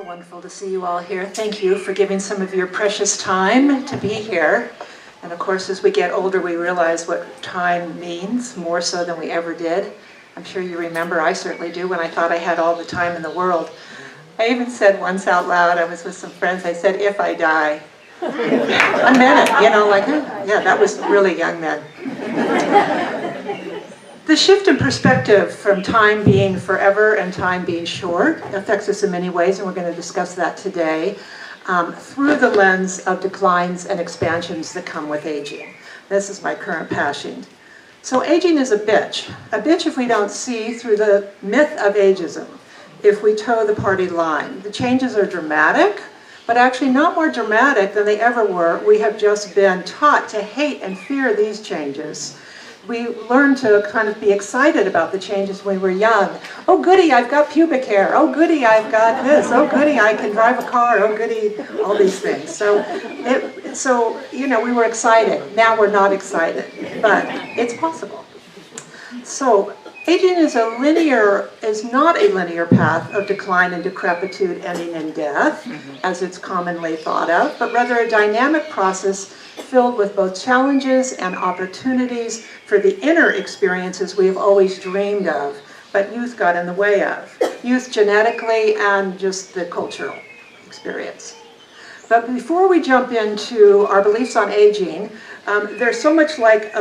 wonderful to see you all here. Thank you for giving some of your precious time to be here. And of course, as we get older, we realize what time means, more so than we ever did. I'm sure you remember, I certainly do, when I thought I had all the time in the world. I even said once out loud, I was with some friends, I said, if I die. I meant it, you know, like, yeah, that was really young then. The shift in perspective from time being forever and time being short affects us in many ways, and we're going to discuss that today, through the lens of declines and expansions that come with aging. This is my current passion. So aging is a bitch if we don't see through the myth of ageism, if we toe the party line. The changes are dramatic, but actually not more dramatic than they ever were. We have just been taught to hate and fear these changes. We learned to kind of be excited about the changes when we were young. Oh goody, I've got pubic hair. Oh goody, I've got this. Oh goody, I can drive a car. Oh goody, all these things. So you know, we were excited. Now we're not excited, but it's possible. So aging is not a linear path of decline and decrepitude ending in death, as it's commonly thought of, but rather a dynamic process filled with both challenges and opportunities for the inner experiences we have always dreamed of, but youth got in the way of. Youth genetically and just the cultural experience. But before we jump into our beliefs on aging, there's so much like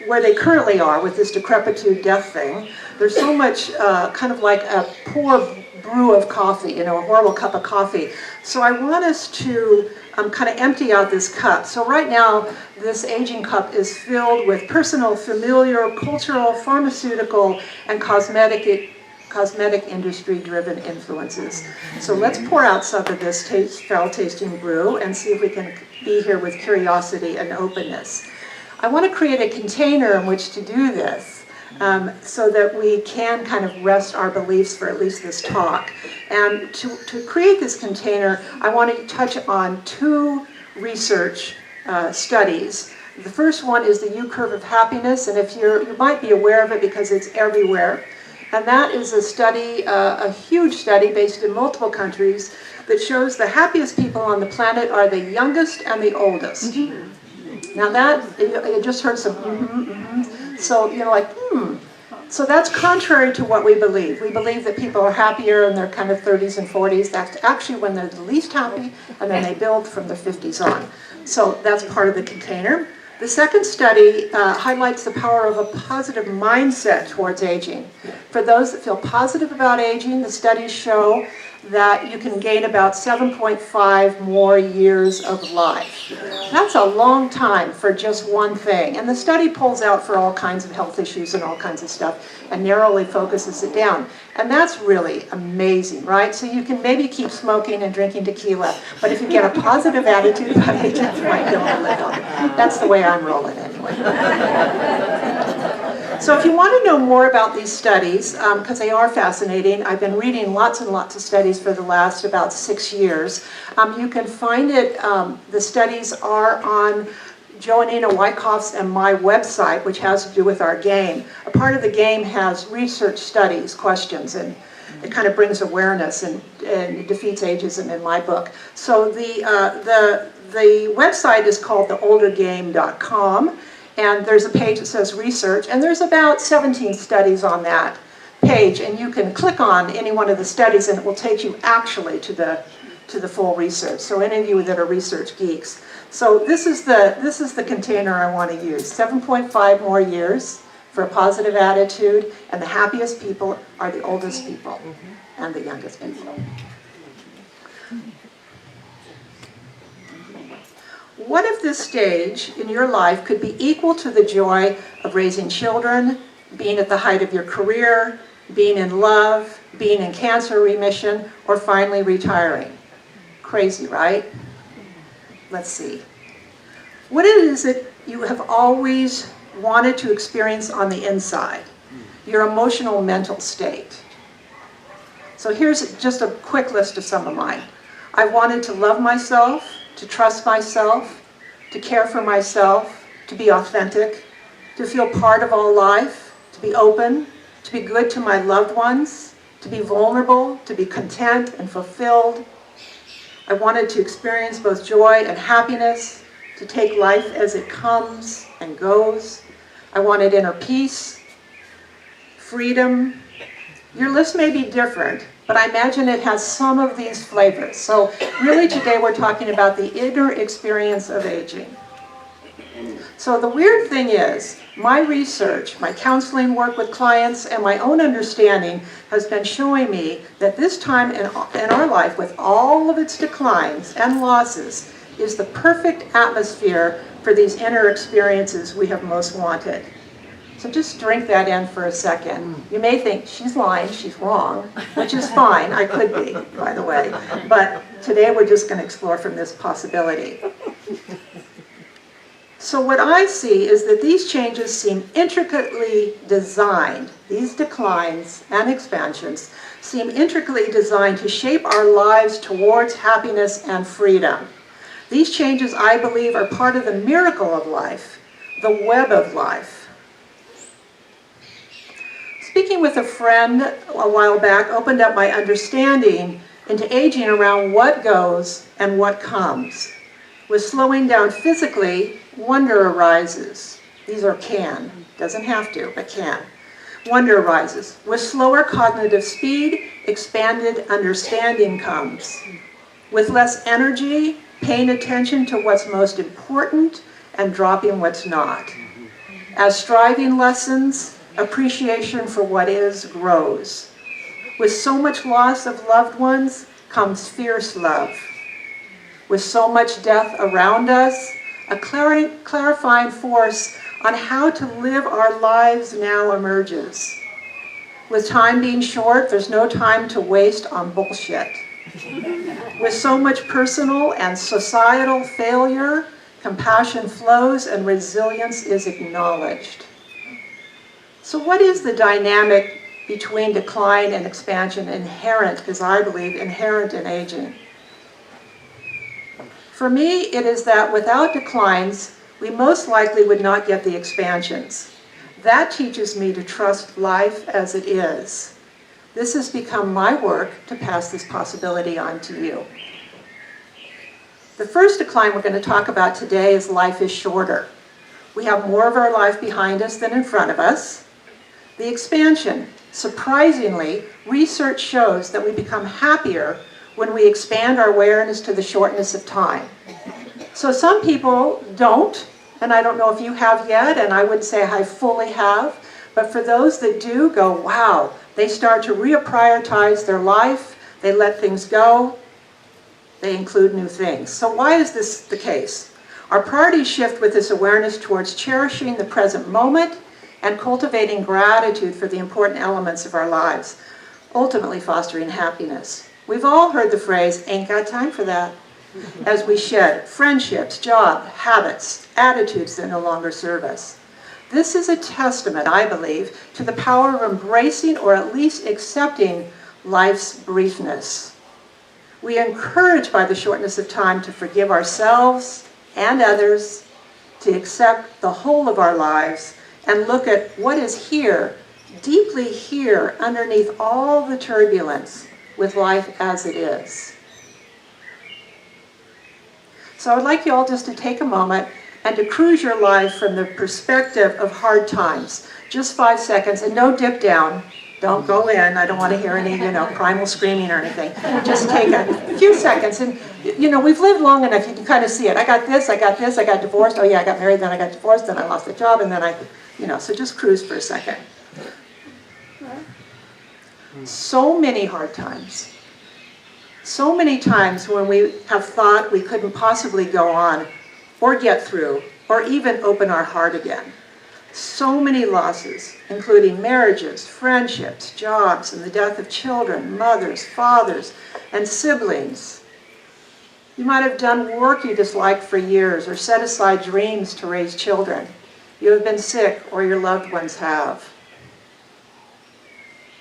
where they currently are with this decrepitude death thing. There's so much kind of like a poor brew of coffee, you know, a horrible cup of coffee. So I want us to kind of empty out this cup. So right now, this aging cup is filled with personal, familiar, cultural, pharmaceutical, and cosmetic industry-driven influences. So let's pour out some of this foul-tasting brew and see if we can be here with curiosity and openness. I want to create a container in which to do this, so that we can kind of rest our beliefs for at least this talk. And to create this container, I want to touch on two research studies. The first one is the U-curve of happiness, and you might be aware of it because it's everywhere. And that is a study, a huge study based in multiple countries that shows the happiest people on the planet are the youngest and the oldest. Now that, you just heard some So you're like, So that's contrary to what we believe. We believe that people are happier in their kind of 30s and 40s. That's actually when they're the least happy, and then they build from the 50s on. So that's part of the container. The second study highlights the power of a positive mindset towards aging. For those that feel positive about aging, the studies show that you can gain about 7.5 more years of life. That's a long time for just one thing. And the study pulls out for all kinds of health issues and all kinds of stuff and narrowly focuses it down. And that's really amazing, right? So you can maybe keep smoking and drinking tequila, but if you get a positive attitude about aging, you might be able to live on it. That's the way I'm rolling anyway. So if you want to know more about these studies, because they are fascinating, I've been reading lots and lots of studies for the last about 6 years. You can find it, the studies are on Joanina Wyckoff's and my website, which has to do with our game. A part of the game has research studies, questions, and it kind of brings awareness and it defeats ageism in my book. So the website is called theoldergame.com. And there's a page that says research, and there's about 17 studies on that page, and you can click on any one of the studies and it will take you actually to the full research. So any of you that are research geeks. So this is the container I want to use. 7.5 more years for a positive attitude, and the happiest people are the oldest people and the youngest people. What if this stage in your life could be equal to the joy of raising children, being at the height of your career, being in love, being in cancer remission, or finally retiring? Crazy, right? Let's see. What is it you have always wanted to experience on the inside? Your emotional mental state. So here's just a quick list of some of mine. I wanted to love myself, to trust myself, to care for myself, to be authentic, to feel part of all life, to be open, to be good to my loved ones, to be vulnerable, to be content and fulfilled. I wanted to experience both joy and happiness, to take life as it comes and goes. I wanted inner peace, freedom. Your list may be different, but I imagine it has some of these flavors. So really today we're talking about the inner experience of aging. So the weird thing is, my research, my counseling work with clients, and my own understanding has been showing me that this time in our life, with all of its declines and losses, is the perfect atmosphere for these inner experiences we have most wanted. So just drink that in for a second. You may think, she's lying, she's wrong, which is fine. I could be, by the way. But today we're just going to explore from this possibility. So what I see is that these changes seem intricately designed. These declines and expansions seem intricately designed to shape our lives towards happiness and freedom. These changes, I believe, are part of the miracle of life, the web of life. Speaking with a friend a while back opened up my understanding into aging around what goes and what comes. With slowing down physically, wonder arises. These are can, doesn't have to, but can. Wonder arises. With slower cognitive speed, expanded understanding comes. With less energy, paying attention to what's most important and dropping what's not. As striving lessens, appreciation for what is grows. With so much loss of loved ones comes fierce love. With so much death around us, a clarifying force on how to live our lives now emerges. With time being short, there's no time to waste on bullshit. With so much personal and societal failure, compassion flows and resilience is acknowledged. So what is the dynamic between decline and expansion inherent, as I believe, inherent in aging? For me, it is that without declines, we most likely would not get the expansions. That teaches me to trust life as it is. This has become my work to pass this possibility on to you. The first decline we're going to talk about today is life is shorter. We have more of our life behind us than in front of us. The expansion, surprisingly, research shows that we become happier when we expand our awareness to the shortness of time. So some people don't, and I don't know if you have yet, and I would say I fully have, but for those that do, go, wow, they start to reprioritize their life, they let things go, they include new things. So why is this the case? Our priorities shift with this awareness towards cherishing the present moment and cultivating gratitude for the important elements of our lives, ultimately fostering happiness. We've all heard the phrase, ain't got time for that, as we shed friendships, job, habits, attitudes that no longer serve us. This is a testament, I believe, to the power of embracing or at least accepting life's briefness. We are encouraged by the shortness of time to forgive ourselves and others, to accept the whole of our lives, and look at what is here, deeply here, underneath all the turbulence, with life as it is. So I'd like you all just to take a moment and to cruise your life from the perspective of hard times. Just 5 seconds, and no dip down. Don't go in. I don't want to hear any, primal screaming or anything. Just take a few seconds. And, we've lived long enough, you can kind of see it. I got this, I got divorced. Oh yeah, I got married, then I got divorced, then I lost the job, and then so just cruise for a second. So many hard times. So many times when we have thought we couldn't possibly go on or get through or even open our heart again. So many losses, including marriages, friendships, jobs, and the death of children, mothers, fathers, and siblings. You might have done work you disliked for years or set aside dreams to raise children. You have been sick or your loved ones have.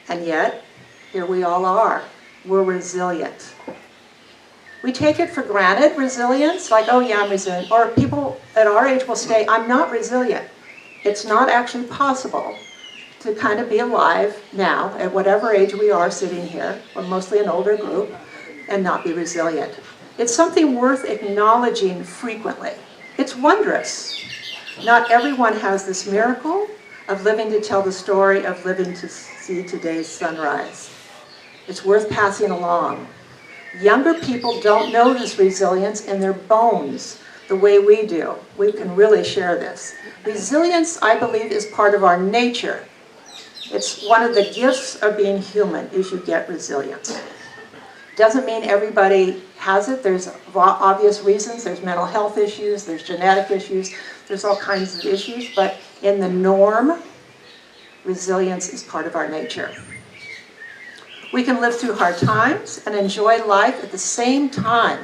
And yet, here we all are. We're resilient. We take it for granted, resilience, like, oh yeah, I'm resilient. Or people at our age will say, I'm not resilient. It's not actually possible to kind of be alive now, at whatever age we are sitting here, we're mostly an older group, and not be resilient. It's something worth acknowledging frequently. It's wondrous. Not everyone has this miracle of living to tell the story of living to see today's sunrise. It's worth passing along. Younger people don't know this resilience in their bones the way we do. We can really share this. Resilience, I believe, is part of our nature. It's one of the gifts of being human, is you get resilience. Doesn't mean everybody has it. There's obvious reasons. There's mental health issues, there's genetic issues, there's all kinds of issues, but in the norm, resilience is part of our nature. We can live through hard times and enjoy life at the same time,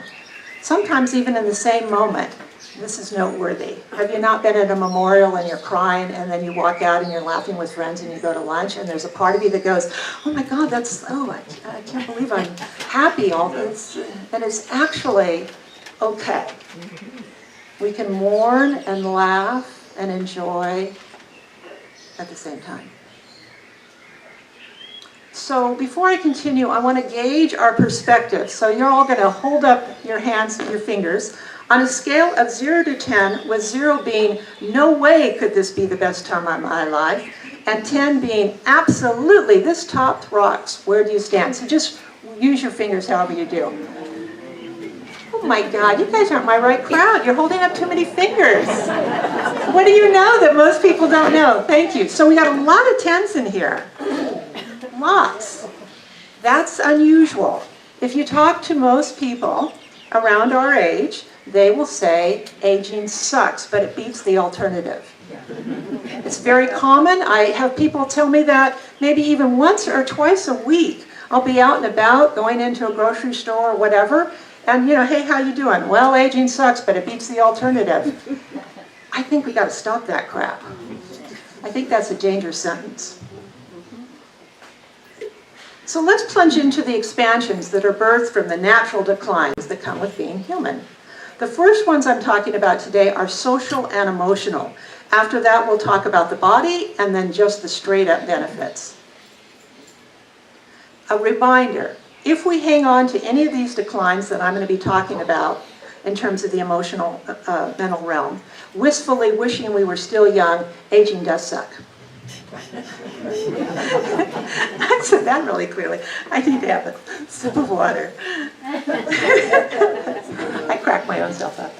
sometimes even in the same moment. This is noteworthy. Have you not been at a memorial and you're crying and then you walk out and you're laughing with friends and you go to lunch and there's a part of you that goes, oh my God, I can't believe I'm happy all this. And it's actually okay. We can mourn and laugh and enjoy at the same time. So before I continue, I want to gauge our perspective. So you're all going to hold up your hands, your fingers, on a scale of 0 to 10, with 0 being, no way could this be the best time of my life, and 10 being, absolutely, this top rocks. Where do you stand? So just use your fingers however you do. Oh my God, you guys aren't my right crowd. You're holding up too many fingers. What do you know that most people don't know? Thank you. So we got a lot of 10s in here. Lots. That's unusual. If you talk to most people around our age, they will say aging sucks, but it beats the alternative. It's very common. I have people tell me that maybe even once or twice a week. I'll be out and about, going into a grocery store or whatever, and hey, how you doing? Well, aging sucks, but it beats the alternative. I think we got to stop that crap. I think that's a dangerous sentence. So let's plunge into the expansions that are birthed from the natural declines that come with being human. The first ones I'm talking about today are social and emotional. After that, we'll talk about the body and then just the straight up benefits. A reminder, if we hang on to any of these declines that I'm going to be talking about in terms of the emotional, mental realm, wistfully wishing we were still young, aging does suck. I said that really clearly. I need to have a sip of water. I cracked my own self up.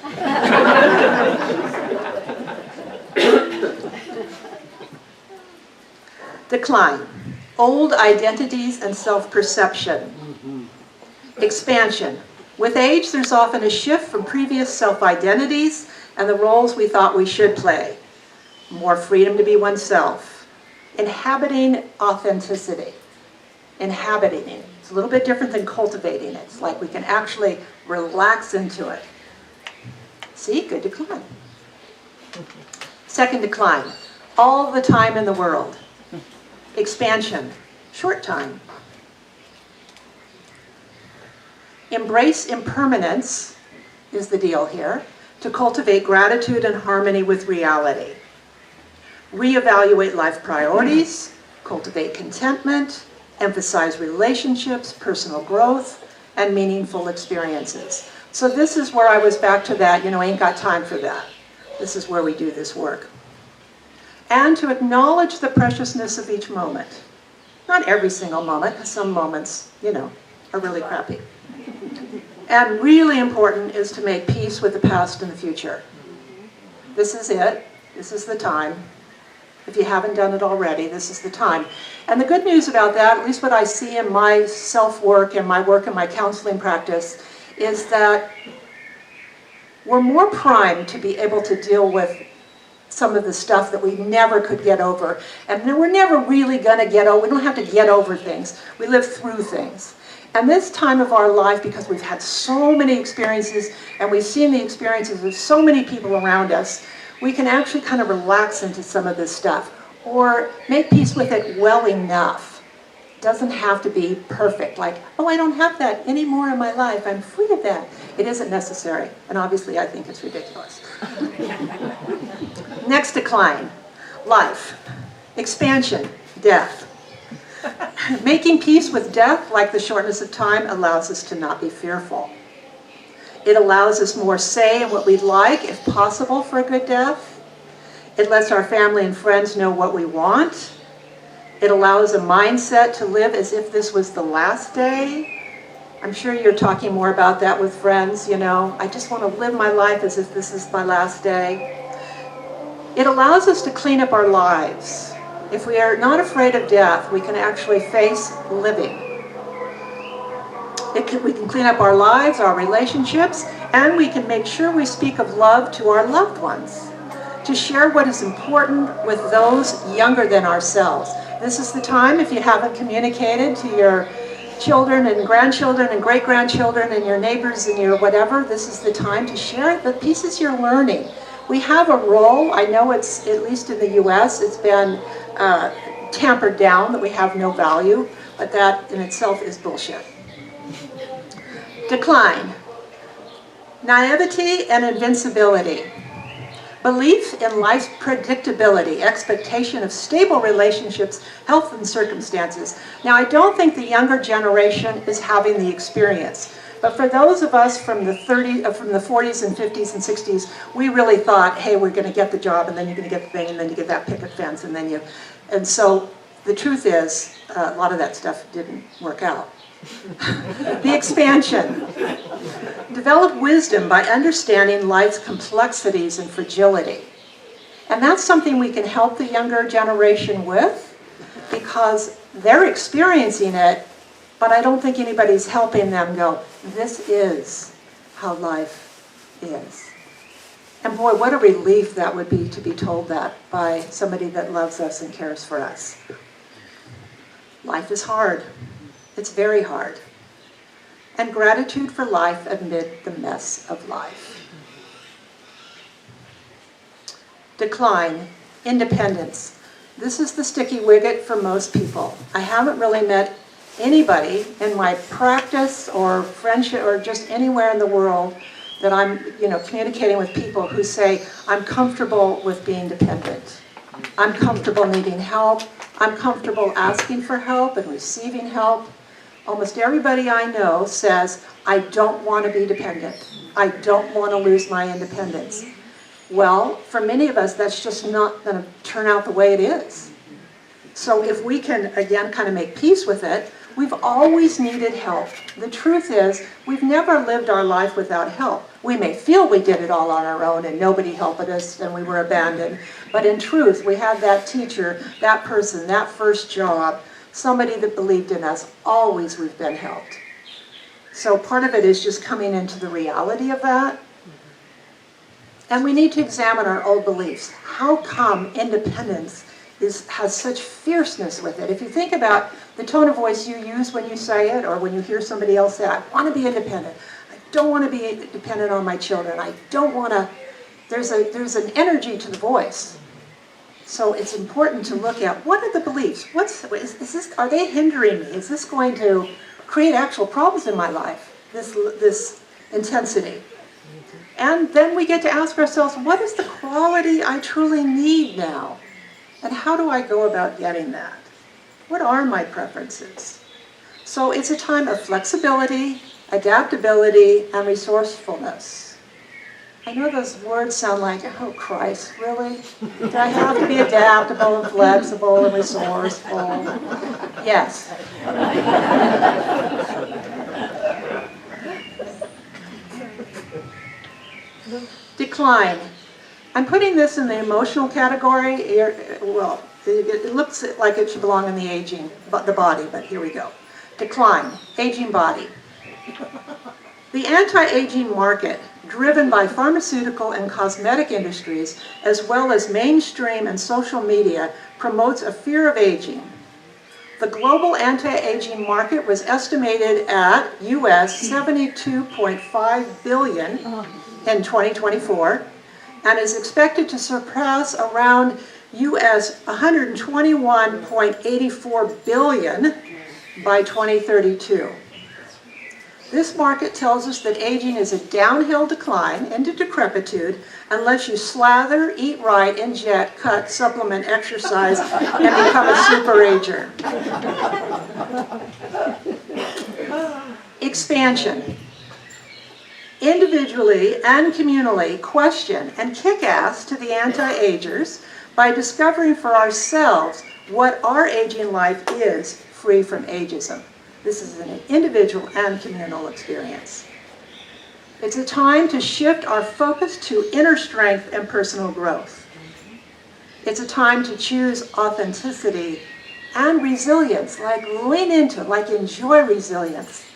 Decline. Old identities and self-perception. Expansion. With age, there's often a shift from previous self-identities and the roles we thought we should play. More freedom to be oneself. Inhabiting authenticity. Inhabiting it. It's a little bit different than cultivating it. It's like we can actually relax into it. See, good decline. Second decline. All the time in the world. Expansion. Short time. Embrace impermanence is the deal here, to cultivate gratitude and harmony with reality. Reevaluate life priorities, cultivate contentment, emphasize relationships, personal growth, and meaningful experiences. So this is where I was back to that, ain't got time for that. This is where we do this work. And to acknowledge the preciousness of each moment. Not every single moment, because some moments, are really crappy. And really important is to make peace with the past and the future. This is it. This is the time. If you haven't done it already, this is the time. And the good news about that, at least what I see in my self-work and my work in my counseling practice, is that we're more primed to be able to deal with some of the stuff that we never could get over. And we're never really going to get over. We don't have to get over things. We live through things. And this time of our life, because we've had so many experiences and we've seen the experiences of so many people around us, we can actually kind of relax into some of this stuff or make peace with it well enough. It doesn't have to be perfect, like, oh, I don't have that anymore in my life. I'm free of that. It isn't necessary. And obviously, I think it's ridiculous. Next decline, life. Expansion. Death. Making peace with death, like the shortness of time, allows us to not be fearful. It allows us more say in what we'd like, if possible, for a good death. It lets our family and friends know what we want. It allows a mindset to live as if this was the last day. I'm sure you're talking more about that with friends, you know. I just want to live my life as if this is my last day. It allows us to clean up our lives. If we are not afraid of death, we can actually face living. We can clean up our lives, our relationships, and we can make sure we speak of love to our loved ones, to share what is important with those younger than ourselves. This is the time, if you haven't communicated to your children and grandchildren and great-grandchildren and your neighbors and your whatever, this is the time to share the pieces you're learning. We have a role. I know it's, at least in the US, it's been tampered down, that we have no value, but that in itself is bullshit. Decline. Naivety and invincibility. Belief in life's predictability, expectation of stable relationships, health and circumstances. Now, I don't think the younger generation is having the experience, but for those of us from the 40s and 50s and 60s, we really thought, hey, we're going to get the job, and then you're going to get the thing, and then you get that picket fence, and then you... And so the truth is, a lot of that stuff didn't work out. The expansion. Develop wisdom by understanding life's complexities and fragility. And that's something we can help the younger generation with, because they're experiencing it, but I don't think anybody's helping them go, this is how life is. And boy, what a relief that would be to be told that by somebody that loves us and cares for us. Life is hard. It's very hard. And gratitude for life amid the mess of life. Decline. Independence. This is the sticky wicket for most people. I haven't really met anybody in my practice or friendship or just anywhere in the world that I'm, communicating with people who say, I'm comfortable with being dependent. I'm comfortable needing help. I'm comfortable asking for help and receiving help. Almost everybody I know says, I don't want to be dependent. I don't want to lose my independence. Well, for many of us, that's just not going to turn out the way it is. So if we can, again, kind of make peace with it, we've always needed help. The truth is, we've never lived our life without help. We may feel we did it all on our own and nobody helped us and we were abandoned. But in truth, we had that teacher, that person, that first job, somebody that believed in us. Always we've been helped. So part of it is just coming into the reality of that. And we need to examine our old beliefs. How come independence has such fierceness with it? If you think about the tone of voice you use when you say it, or when you hear somebody else say, I want to be independent. I don't want to be dependent on my children. I don't want to... There's an energy to the voice. So it's important to look at, what are the beliefs? Are they hindering me? Is this going to create actual problems in my life? This intensity. And then we get to ask ourselves, what is the quality I truly need now? And how do I go about getting that? What are my preferences? So it's a time of flexibility, adaptability, and resourcefulness. I know those words sound like, oh Christ, really? Do I have to be adaptable and flexible and resourceful? Yes. Decline. I'm putting this in the emotional category. Well, it looks like it should belong in the body, but here we go. Decline. Aging body. The anti-aging market, driven by pharmaceutical and cosmetic industries, as well as mainstream and social media, promotes a fear of aging. The global anti-aging market was estimated at US $72.5 billion in 2024, and is expected to surpass around US $121.84 billion by 2032. This market tells us that aging is a downhill decline into decrepitude unless you slather, eat right, inject, cut, supplement, exercise, and become a super ager. Expansion. Individually and communally question and kick ass to the anti-agers by discovering for ourselves what our aging life is free from ageism. This is an individual and communal experience. It's a time to shift our focus to inner strength and personal growth. It's a time to choose authenticity and resilience, like lean into it, like enjoy resilience.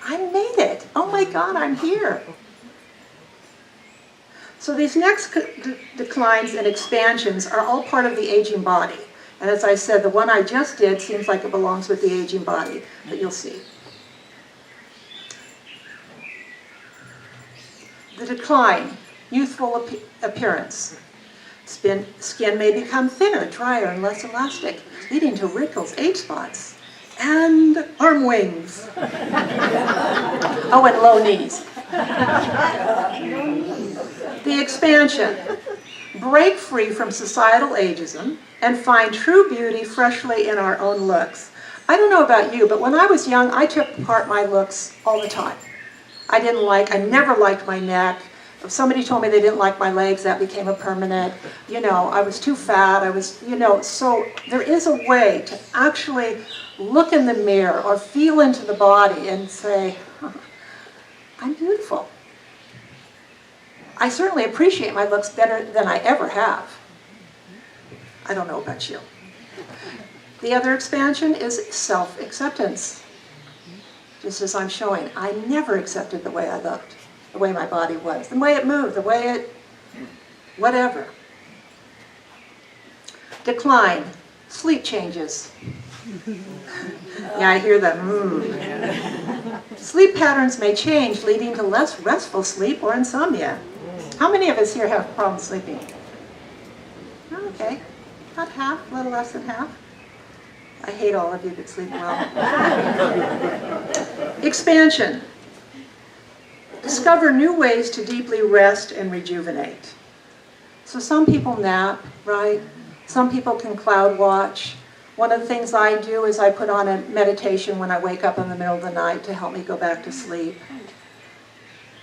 I made it. Oh my God, I'm here. So these next declines and expansions are all part of the aging body. And as I said, the one I just did seems like it belongs with the aging body, but you'll see. The decline, youthful appearance. Skin may become thinner, drier, and less elastic, leading to wrinkles, age spots, and arm wings. Oh, and low knees. The expansion. Break free from societal ageism and find true beauty freshly in our own looks. I don't know about you, but when I was young, I took apart my looks all the time. I never liked my neck. If somebody told me they didn't like my legs, that became a permanent. I was too fat. So there is a way to actually look in the mirror or feel into the body and say, I'm beautiful. I certainly appreciate my looks better than I ever have. I don't know about you. The other expansion is self-acceptance. Just as I'm showing, I never accepted the way I looked, the way my body was, the way it moved, the way it, whatever. Decline, sleep changes. Yeah, I hear that. Sleep patterns may change, leading to less restful sleep or insomnia. How many of us here have problems sleeping? Okay, about half, a little less than half. I hate all of you that sleep well. Expansion. Discover new ways to deeply rest and rejuvenate. So some people nap, right? Some people can cloud watch. One of the things I do is I put on a meditation when I wake up in the middle of the night to help me go back to sleep.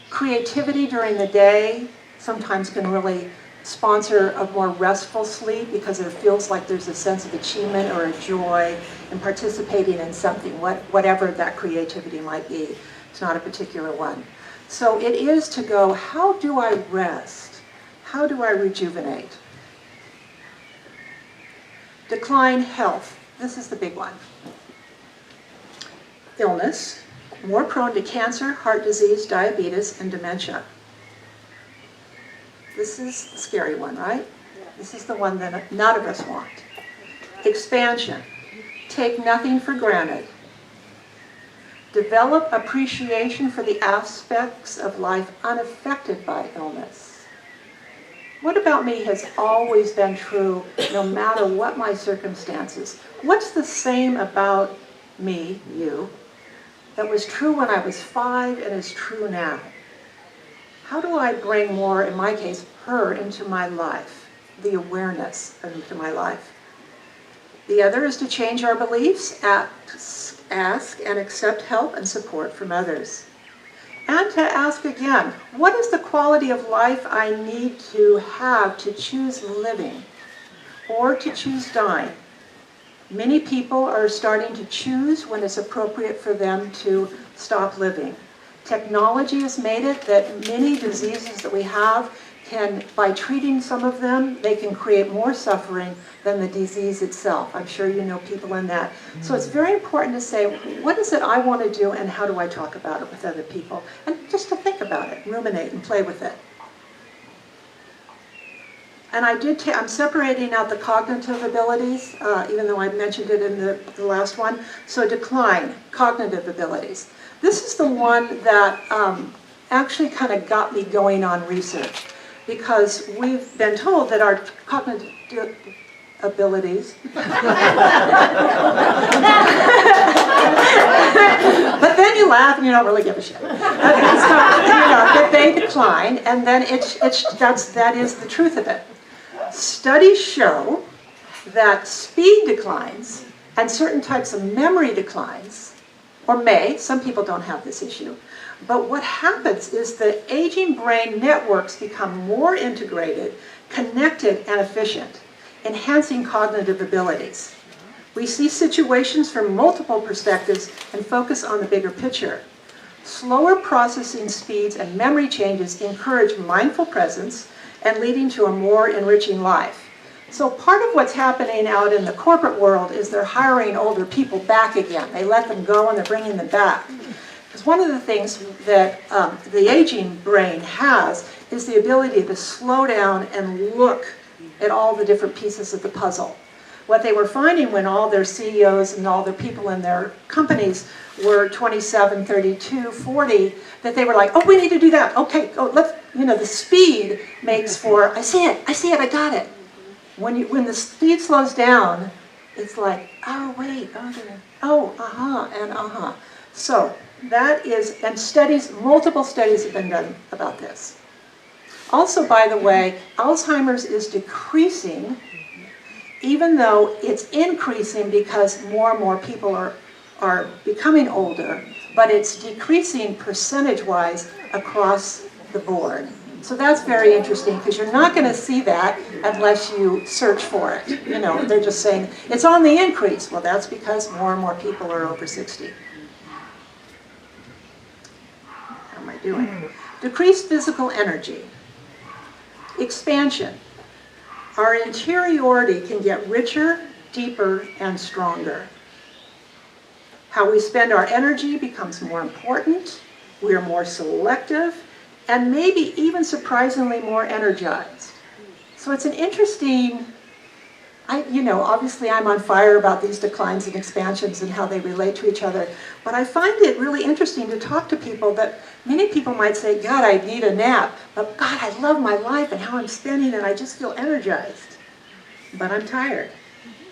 Creativity during the day sometimes can really sponsor a more restful sleep because it feels like there's a sense of achievement or a joy in participating in something, whatever that creativity might be. It's not a particular one. So it is to go, how do I rest? How do I rejuvenate? Decline health. This is the big one. Illness, more prone to cancer, heart disease, diabetes, and dementia. This is the scary one, right? This is the one that none of us want. Expansion. Take nothing for granted. Develop appreciation for the aspects of life unaffected by illness. What about me has always been true, no matter what my circumstances. What's the same about me, you, that was true when I was 5 and is true now? How do I bring more, in my case, her into my life, the awareness into my life? The other is to change our beliefs, ask and accept help and support from others. And to ask again, what is the quality of life I need to have to choose living or to choose dying? Many people are starting to choose when it's appropriate for them to stop living. Technology has made it that many diseases that we have can, by treating some of them, they can create more suffering than the disease itself. I'm sure you know people in that. So it's very important to say, what is it I want to do and how do I talk about it with other people? And just to think about it, ruminate and play with it. And I'm separating out the cognitive abilities, even though I mentioned it in the last one. So decline, cognitive abilities. This is the one that actually kind of got me going on research, because we've been told that our cognitive abilities, but then you laugh. laugh and you don't really give a shit. Okay, so, that they decline, and then that is the truth of it. Studies show that speed declines and certain types of memory declines, or some people don't have this issue, but what happens is the aging brain networks become more integrated, connected, and efficient, enhancing cognitive abilities. We see situations from multiple perspectives and focus on the bigger picture. Slower processing speeds and memory changes encourage mindful presence and leading to a more enriching life. So part of what's happening out in the corporate world is they're hiring older people back again. They let them go and they're bringing them back. Because one of the things that the aging brain has is the ability to slow down and look at all the different pieces of the puzzle. What they were finding when all their CEOs and all their people in their companies were 27, 32, 40, that they were like, oh, we need to do that. Okay, let's, the speed makes for, I see it, I got it. When the speed slows down, it's like, oh, wait, and So that is, and multiple studies have been done about this. Also, by the way, Alzheimer's is decreasing, even though it's increasing because more and more people are becoming older, but it's decreasing percentage-wise across the board. So that's very interesting because you're not going to see that unless you search for it. They're just saying, it's on the increase. Well, that's because more and more people are over 60. How am I doing? Decreased physical energy. Expansion. Our interiority can get richer, deeper, and stronger. How we spend our energy becomes more important. We are more selective, and maybe even surprisingly more energized. So it's an interesting, obviously I'm on fire about these declines and expansions and how they relate to each other, but I find it really interesting to talk to people that many people might say, God, I need a nap, but God, I love my life and how I'm spending and I just feel energized, but I'm tired,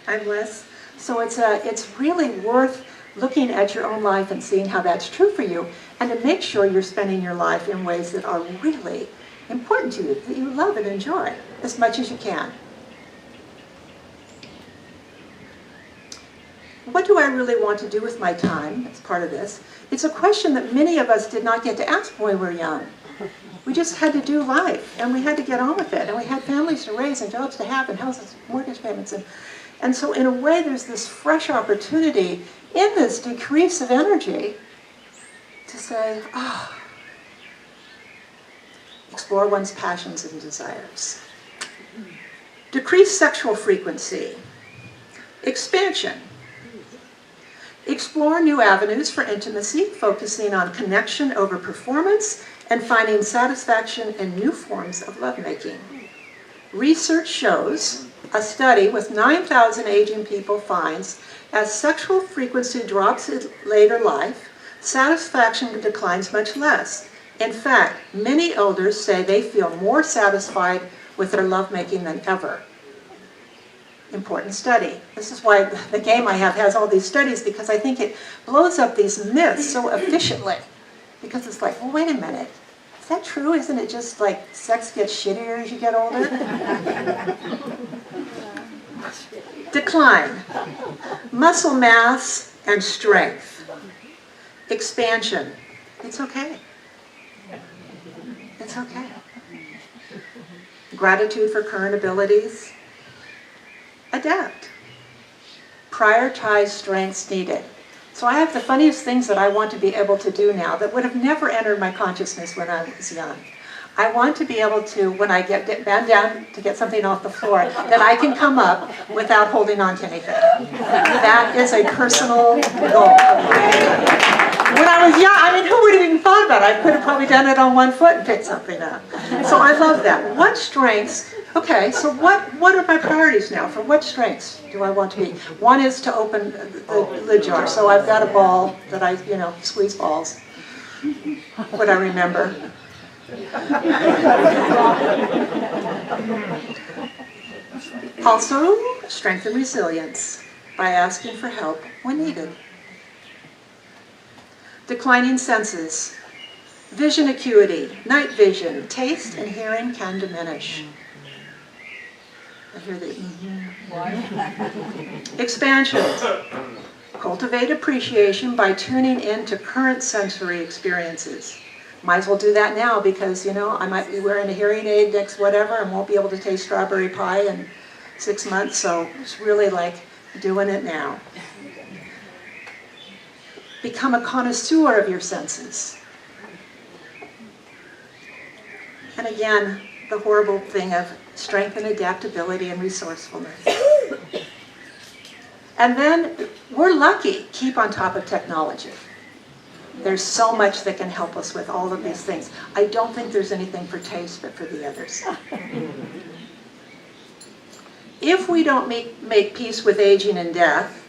I'm less. So it's really worth looking at your own life and seeing how that's true for you, and to make sure you're spending your life in ways that are really important to you, that you love and enjoy as much as you can. What do I really want to do with my time as part of this? It's a question that many of us did not get to ask when we were young. We just had to do life, and we had to get on with it, and we had families to raise and jobs to have and houses, mortgage payments. And so in a way, there's this fresh opportunity in this decrease of energy to say, explore one's passions and desires. Decrease sexual frequency. Expansion. Explore new avenues for intimacy, focusing on connection over performance and finding satisfaction in new forms of lovemaking. Research shows, a study with 9,000 aging people finds, as sexual frequency drops in later life, satisfaction declines much less. In fact, many elders say they feel more satisfied with their lovemaking than ever. Important study. This is why the game I have has all these studies, because I think it blows up these myths so efficiently. Because it's like, well, wait a minute. Is that true? Isn't it just like sex gets shittier as you get older? Decline. Muscle mass and strength. Expansion. It's okay. It's okay. Gratitude for current abilities. Adapt. Prioritize strengths needed. So I have the funniest things that I want to be able to do now that would have never entered my consciousness when I was young. I want to be able to, when I get bend down to get something off the floor, that I can come up without holding on to anything. That is a personal goal. When I was young, who would have even thought about it? I could have probably done it on one foot and picked something up. So I love that. What strengths? Okay, so what are my priorities now? For what strengths do I want to be? One is to open the lid jar. So I've got a ball that I, squeeze balls. What I remember. Also, strengthen resilience by asking for help when needed. Declining senses, vision acuity, night vision, taste and hearing can diminish. I hear the Expansions. Cultivate appreciation by tuning in to current sensory experiences. Might as well do that now because, I might be wearing a hearing aid next whatever and won't be able to taste strawberry pie in 6 months, so it's really like doing it now. Become a connoisseur of your senses. And again, the horrible thing of strengthen adaptability and resourcefulness. And then, we're lucky, keep on top of technology. There's so much that can help us with all of these things. I don't think there's anything for taste, but for the others. If we don't make peace with aging and death,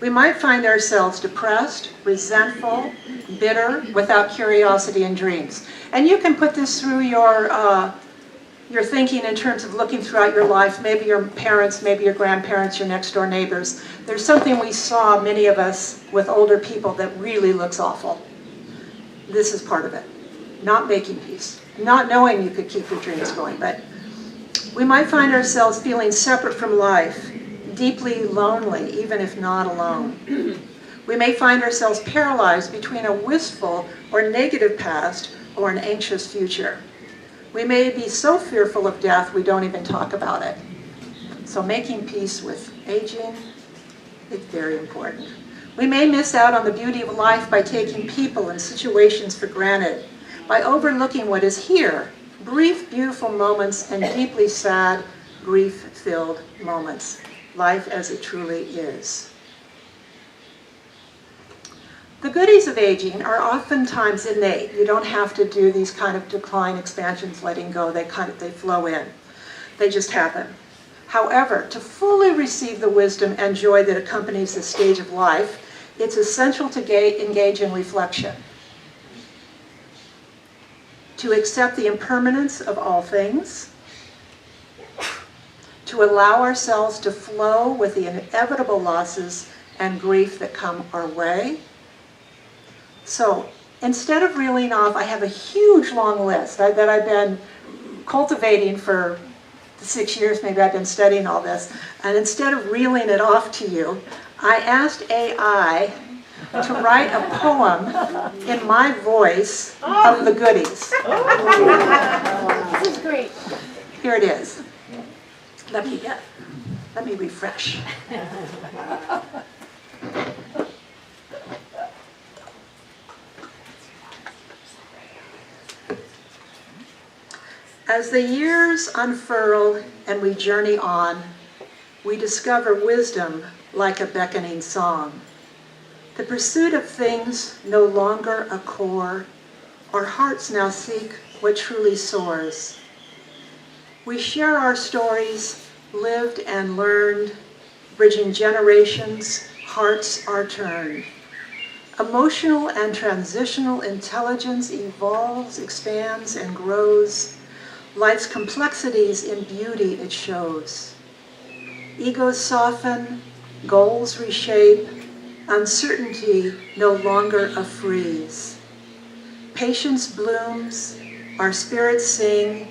we might find ourselves depressed, resentful, bitter, without curiosity and dreams. And you can put this through your thinking in terms of looking throughout your life, maybe your parents, maybe your grandparents, your next door neighbors. There's something we saw, many of us, with older people that really looks awful. This is part of it. Not making peace. Not knowing you could keep your dreams going. But we might find ourselves feeling separate from life, deeply lonely, even if not alone. We may find ourselves paralyzed between a wistful or negative past or an anxious future. We may be so fearful of death we don't even talk about it. So making peace with aging is very important. We may miss out on the beauty of life by taking people and situations for granted, by overlooking what is here, brief, beautiful moments and deeply sad, grief-filled moments. Life as it truly is. The goodies of aging are oftentimes innate. You don't have to do these kind of decline, expansions, letting go. They flow in. They just happen. However, to fully receive the wisdom and joy that accompanies this stage of life, it's essential to engage in reflection. To accept the impermanence of all things, to allow ourselves to flow with the inevitable losses and grief that come our way. So instead of reeling off, I have a huge long list that I've been cultivating for 6 years, maybe I've been studying all this, and instead of reeling it off to you, I asked AI to write a poem in my voice of the goodies. This is great. Here it is. Let me refresh. As the years unfurl and we journey on, we discover wisdom like a beckoning song. The pursuit of things no longer a core, our hearts now seek what truly soars. We share our stories, lived and learned, bridging generations, hearts are turned. Emotional and transitional intelligence evolves, expands, and grows. Life's complexities in beauty it shows. Egos soften, goals reshape, uncertainty no longer a freeze. Patience blooms, our spirits sing,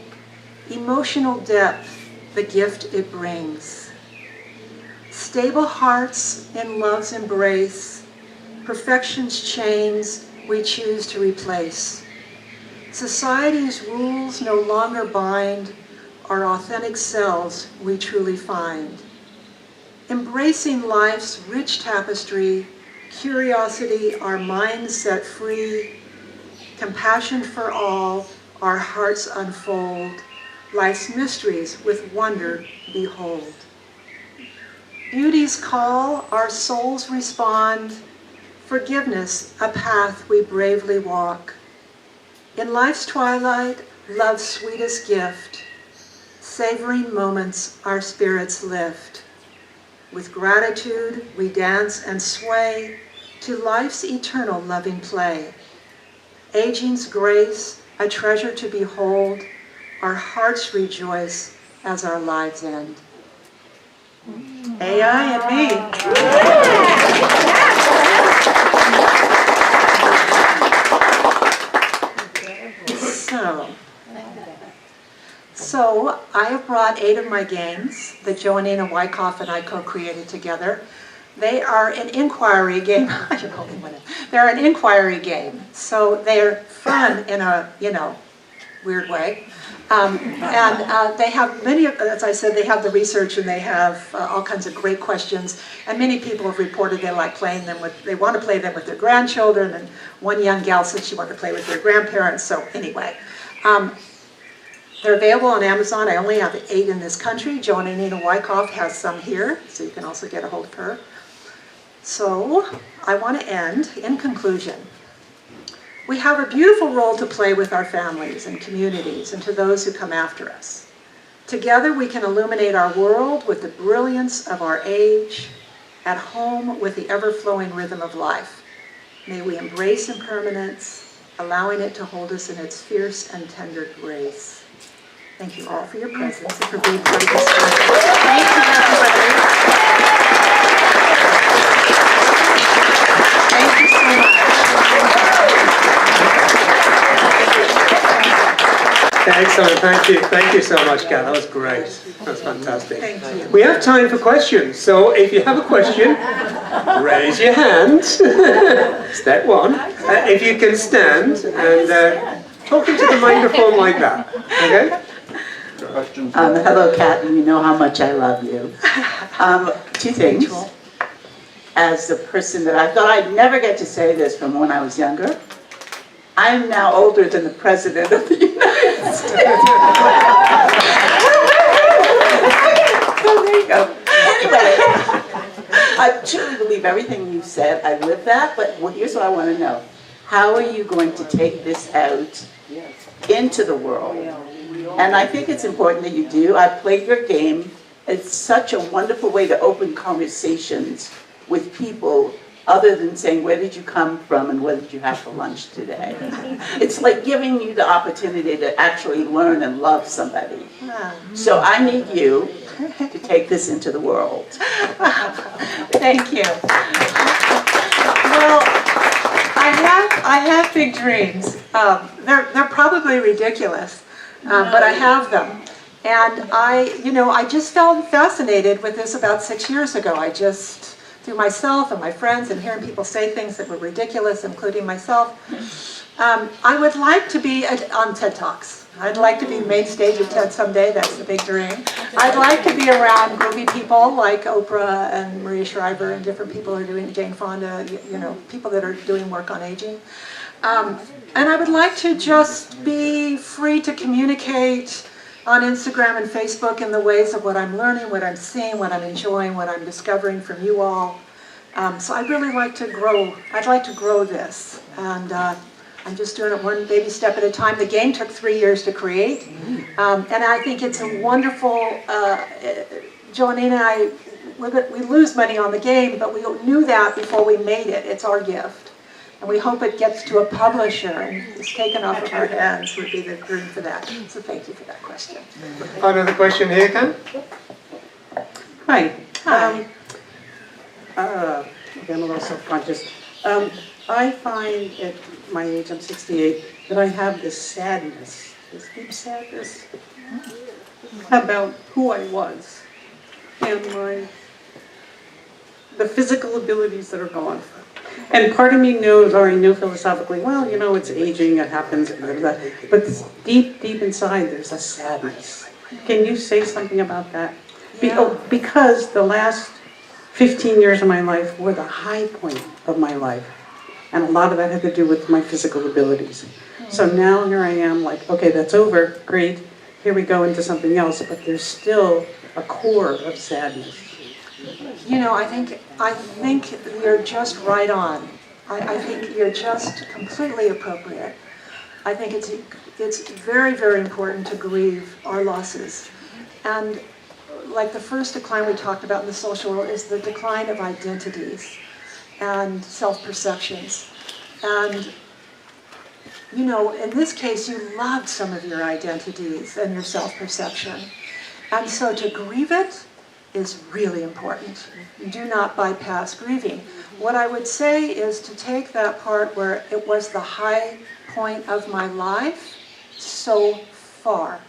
emotional depth, the gift it brings. Stable hearts in love's embrace, perfection's chains we choose to replace. Society's rules no longer bind, our authentic selves we truly find. Embracing life's rich tapestry, curiosity our minds set free, compassion for all, our hearts unfold, life's mysteries with wonder behold. Beauty's call, our souls respond, forgiveness, a path we bravely walk. In life's twilight, love's sweetest gift, savoring moments our spirits lift. With gratitude, we dance and sway to life's eternal loving play. Aging's grace, a treasure to behold, our hearts rejoice as our lives end. AI and me. I have brought 8 of my games that Joannina Wyckoff and I co-created together. They are an inquiry game. They're an inquiry game, so they're fun in a, weird way. And they have many, as I said, they have the research and they have all kinds of great questions. And many people have reported they like playing them they want to play them with their grandchildren. And one young gal said she wanted to play with their grandparents. So anyway, they're available on Amazon. I only have 8 in this country. Joannina Wyckoff has some here, so you can also get a hold of her. So I want to end in conclusion. We have a beautiful role to play with our families and communities and to those who come after us. Together we can illuminate our world with the brilliance of our age, at home with the ever-flowing rhythm of life. May we embrace impermanence, allowing it to hold us in its fierce and tender grace. Thank you all for your presence and for being part of this conference. Thank you, everybody. Thank you so much. Excellent, thank you so much, Kat. That was great. That was fantastic. Thank you. We have time for questions, so if you have a question, raise your hand. Step 1. If you can stand and talk into the microphone like that, okay? Hello, Kat, and you know how much I love you. 2 things. As the person that I thought I'd never get to say this from when I was younger, I'm now older than the President of the United States. So there you go. Anyway, I truly believe everything you said. I live that, but here's what I want to know. How are you going to take this out into the world? And I think it's important that you do. I've played your game. It's such a wonderful way to open conversations with people other than saying, where did you come from and what did you have for lunch today? It's like giving you the opportunity to actually learn and love somebody. So I need you to take this into the world. Thank you. Well, I have big dreams. They're probably ridiculous, but I have them. And I just felt fascinated with this about 6 years ago. Through myself and my friends and hearing people say things that were ridiculous, including myself, I would like to be on TED Talks. I'd like to be main stage at TED someday. That's the big dream. I'd like to be around groovy people like Oprah and Maria Shriver and different people who are doing, Jane Fonda, people that are doing work on aging. And I would like to just be free to communicate on Instagram and Facebook in the ways of what I'm learning, what I'm seeing, what I'm enjoying, what I'm discovering from you all. So I'd really like to grow. I'd like to grow this. And I'm just doing it one baby step at a time. The game took 3 years to create. And I think it's a wonderful, Joannina and I, we lose money on the game, but we knew that before we made it. It's our gift. And we hope it gets to a publisher and is taken off of our hands would be the dream for that. So thank you for that question. Another question here, Ken? Hi. Hi. Okay, I'm a little self-conscious. I find at my age, I'm 68, that I have this sadness, this deep sadness about who I was and the physical abilities that are gone. And part of me knows, or I know philosophically, well, it's aging, it happens, blah, blah, blah. But deep inside, there's a sadness. Can you say something about that? Because the last 15 years of my life were the high point of my life. And a lot of that had to do with my physical abilities. So now here I am, like, okay, that's over, great. Here we go into something else, but there's still a core of sadness. I think you're just right on. I think you're just completely appropriate. I think it's very, very important to grieve our losses. And like the first decline we talked about in the social world is the decline of identities and self-perceptions. And, in this case, you loved some of your identities and your self-perception. And so to grieve it is really important. Do not bypass grieving. What I would say is to take that part where it was the high point of my life so far.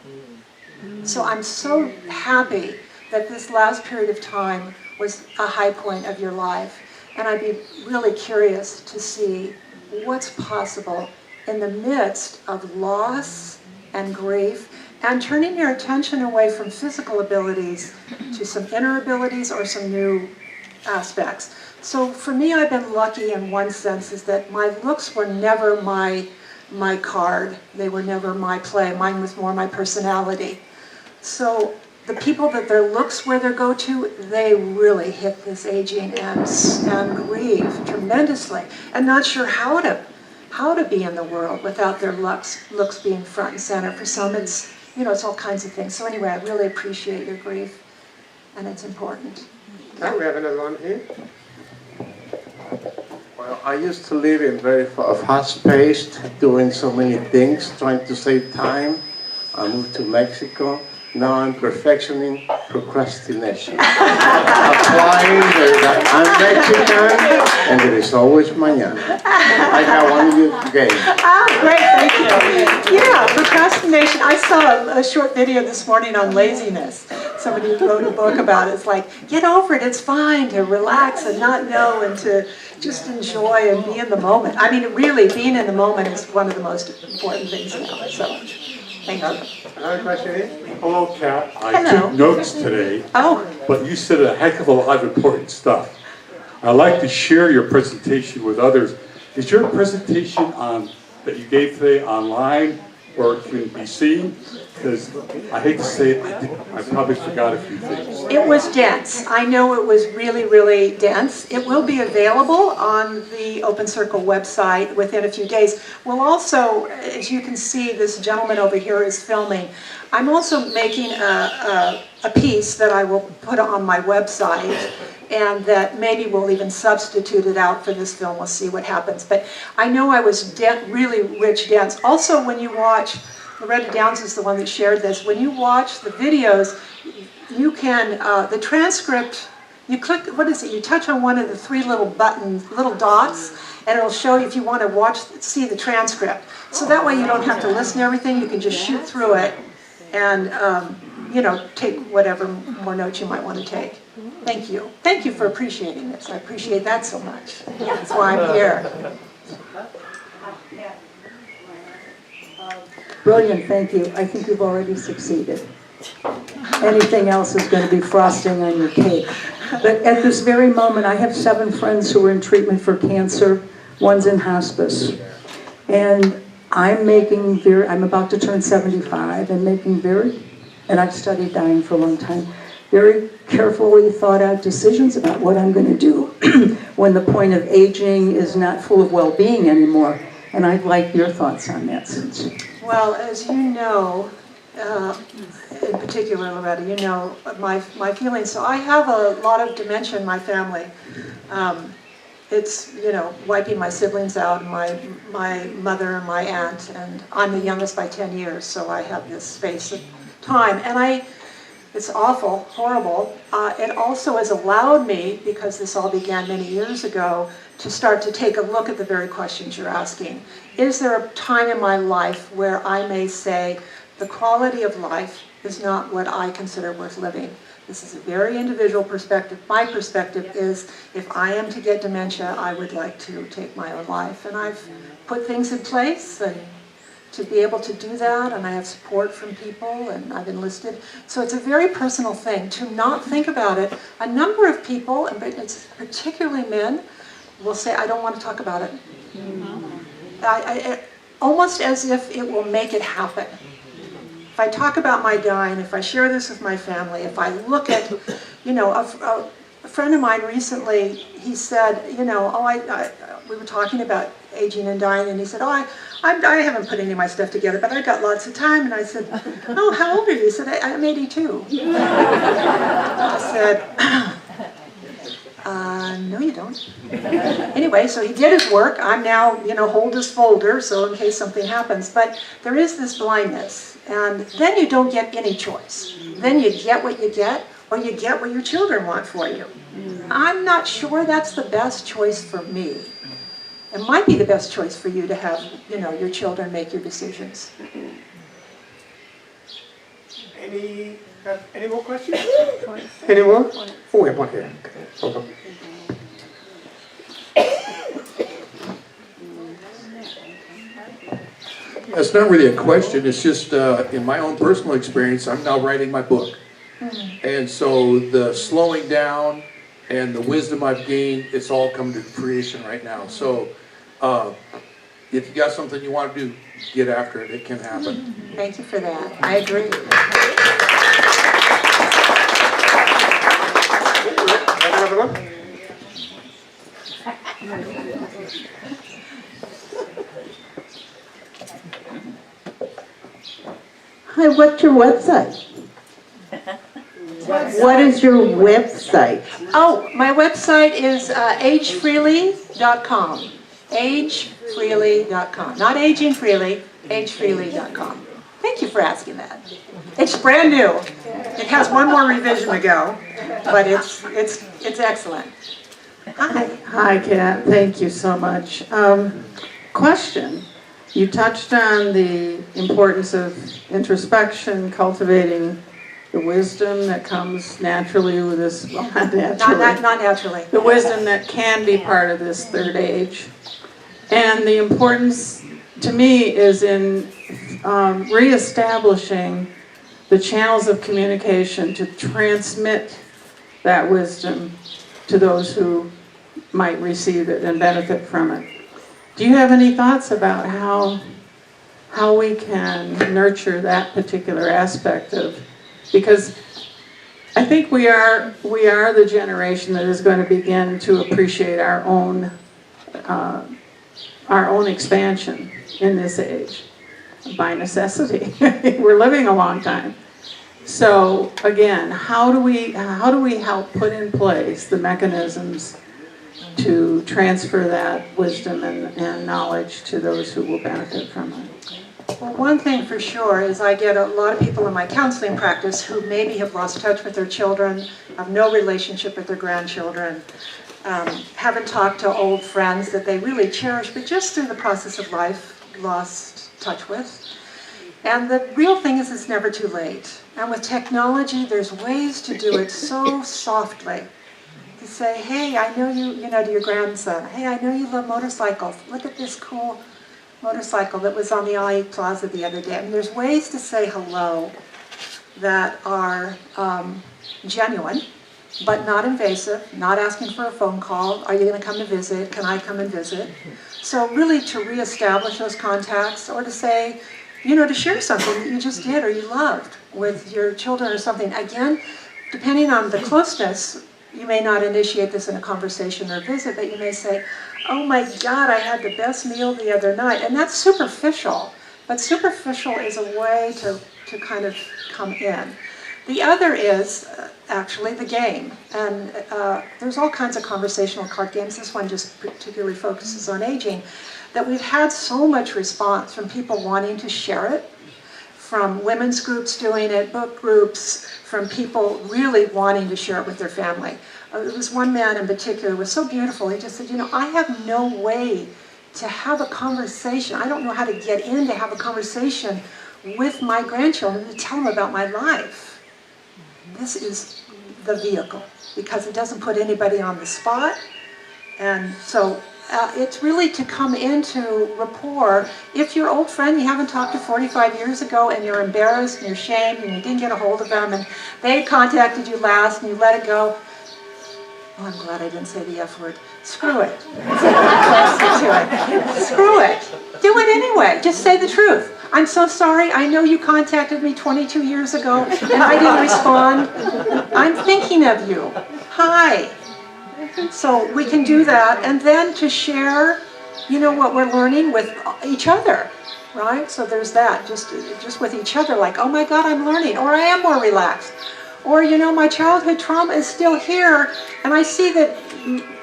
So I'm so happy that this last period of time was a high point of your life. And I'd be really curious to see what's possible in the midst of loss and grief, and turning your attention away from physical abilities to some inner abilities or some new aspects. So for me, I've been lucky in one sense, is that my looks were never my card. They were never my play. Mine was more my personality. So the people that their looks were their go-to, they really hit this aging and grieve tremendously, and not sure how to be in the world without their looks being front and center. For some, it's, it's all kinds of things. So anyway, I really appreciate your grief, and it's important. Okay, we have another one here. Well, I used to live in very fast-paced, doing so many things, trying to save time. I moved to Mexico. Now I'm perfectioning procrastination. Applying that I'm Mexican, and there is always mañana. I got one of you game. Great, thank you. Yeah, procrastination. I saw a short video this morning on laziness. Somebody wrote a book about it. It's like, get over it, it's fine to relax and not know, and to just enjoy and be in the moment. I mean, really, being in the moment is one of the most important things in life. So, thank you. Another question here? Hello, Kat. I Hello. took notes today, Oh, but you said a heck of a lot of important stuff. I'd like to share your presentation with others. Is your presentation that you gave today online, or it can be seen? Because I hate to say it, I probably forgot a few things. it was dense. I know it was really, really dense. It will be available on the Open Circle website within a few days. We'll also, as you can see, this gentleman over here is filming. I'm also making a piece that I will put on my website, and that maybe we'll even substitute it out for this film. We'll see what happens. But I know I was really rich, dense. Also, when you watch, Loretta Downs is the one that shared this, when you watch the videos, you can, the transcript, you click, what is it, you touch on one of the three little buttons, little dots, and it'll show you if you want to see the transcript. So that way you don't have to listen to everything, you can just shoot through it and, take whatever more notes you might want to take. Thank you. Thank you for appreciating this. I appreciate that so much. That's why I'm here. Brilliant, thank you. I think you've already succeeded. Anything else is going to be frosting on your cake. But at this very moment, I have 7 friends who are in treatment for cancer. One's in hospice. And I'm about to turn 75 and and I've studied dying for a long time, very carefully thought out decisions about what I'm going to do when the point of aging is not full of well-being anymore. And I'd like your thoughts on that, since. Well, as you know, in particular, Loretta, you know my feelings. So I have a lot of dementia in my family. It's, wiping my siblings out, my mother and my aunt, and I'm the youngest by 10 years, so I have this space of time. And it's awful, horrible. It also has allowed me, because this all began many years ago, to start to take a look at the very questions you're asking. Is there a time in my life where I may say the quality of life is not what I consider worth living? This is a very individual perspective. My perspective is, if I am to get dementia, I would like to take my own life. And I've put things in place and to be able to do that, and I have support from people, and I've enlisted. So it's a very personal thing to not think about it. A number of people, and it's particularly men, will say, I don't want to talk about it. Almost as if it will make it happen. If I talk about my dying, if I share this with my family, if I look at, a friend of mine recently, he said, we were talking about aging and dying, and he said, I haven't put any of my stuff together, but I got lots of time. And I said, oh, how old are you? He said, I'm 82. I said, no, you don't. Anyway, so he did his work. I'm now, hold this folder, so in case something happens. But there is this blindness, and then you don't get any choice. Then you get what you get, or you get what your children want for you. I'm not sure that's the best choice for me. It might be the best choice for you to have, your children make your decisions. Any more questions? Any more? Oh, we have one here. Okay, hold on. It's not really a question, it's just in my own personal experience, I'm now writing my book. And so the slowing down and the wisdom I've gained, it's all come to fruition right now. So if you got something you want to do, get after it, it can happen. Thank you for that. I agree. Another one? Hi, what's your website? What is your website? Oh, my website is agefreely.com. Agefreely.com. Not aging freely, agefreely.com. Thank you for asking that. It's brand new. It has one more revision to go, but it's excellent. Hi. Hi, Kat. Thank you so much. Question. You touched on the importance of introspection, cultivating the wisdom that comes naturally with this, well, not naturally. Not naturally. The wisdom that can be part of this third age. And the importance, to me, is in reestablishing the channels of communication to transmit that wisdom to those who might receive it and benefit from it. Do you have any thoughts about how we can nurture that particular aspect of, because I think we are the generation that is going to begin to appreciate our own expansion in this age by necessity. We're living a long time. So again, how do we help put in place the mechanisms to transfer that wisdom and knowledge to those who will benefit from it? Well, one thing for sure is I get a lot of people in my counseling practice who maybe have lost touch with their children, have no relationship with their grandchildren, haven't talked to old friends that they really cherish, but just through the process of life lost touch with. And the real thing is it's never too late. And with technology, there's ways to do it so softly. To say, hey, I know you know, to your grandson, hey, I know you love motorcycles. Look at this cool motorcycle that was on the IE Plaza the other day. I mean, there's ways to say hello that are genuine, but not invasive, not asking for a phone call. Are you going to come to visit? Can I come and visit? So really to reestablish those contacts, or to say, you know, to share something that you just did or you loved with your children or something. Again, depending on the closeness, you may not initiate this in a conversation or a visit, but you may say, oh my God, I had the best meal the other night. And that's superficial, but superficial is a way to kind of come in. The other is actually the game. And there's all kinds of conversational card games. This one just particularly focuses on aging. That we've had so much response from people wanting to share it, from women's groups doing it, book groups, from people really wanting to share it with their family. There was one man in particular who was so beautiful. He just said, you know, I have no way to have a conversation. I don't know how to get in to have a conversation with my grandchildren to tell them about my life. This is the vehicle, because it doesn't put anybody on the spot. And so it's really to come into rapport. If your old friend you haven't talked to 45 years ago and you're embarrassed and you're ashamed and you didn't get a hold of them and they contacted you last and you let it go, oh, I'm glad I didn't say the F word. Screw it. Screw it. Do it anyway. Just say the truth. I'm so sorry. I know you contacted me 22 years ago and I didn't respond. I'm thinking of you. Hi. So we can do that, and then to share, you know, what we're learning with each other, right? So there's that, just with each other, like, oh my God, I'm learning, or I am more relaxed. Or, you know, my childhood trauma is still here, and I see that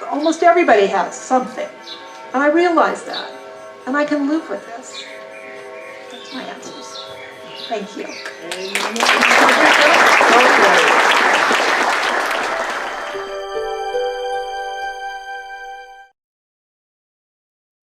almost everybody has something. And I realize that, and I can live with this. That's my answers. Thank you.